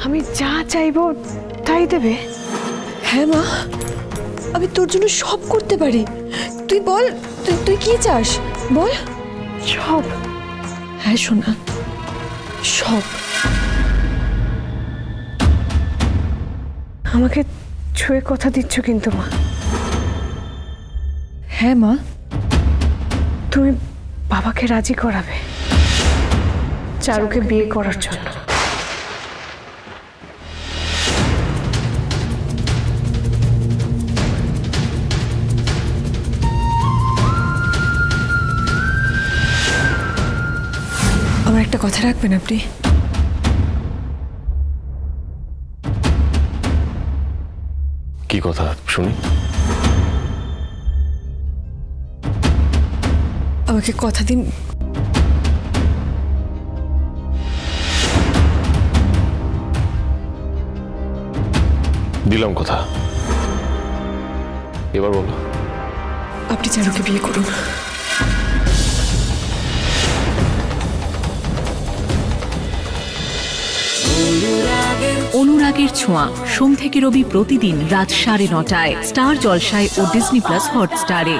আমি যা চাইবো তাই দেবে? হ্যাঁ মা, আমি তোর জন্য সব করতে পারি। তুই বল, তুই কি চাস বল। সব? হ্যাঁ সোনা, সব। আমাকে ছুঁয়ে কথা দিচ্ছ কিন্তু মা? হ্যাঁ মা। তুমি বাবাকে রাজি করাবে চারুকে বিয়ে করার জন্য? আমার একটা কথা রাখবেন আপনি? কি কথা শুনি? আমাকে কথা দিন। দিলাম কথা, এবার বলো। আপনি চারুকে বিয়ে করুন। অনুরাগের ছোঁয়া, সোম থেকে রবি প্রতিদিন রাত 9:30টায় স্টার জলসায় ও ডিজনি প্লাস হটস্টারে।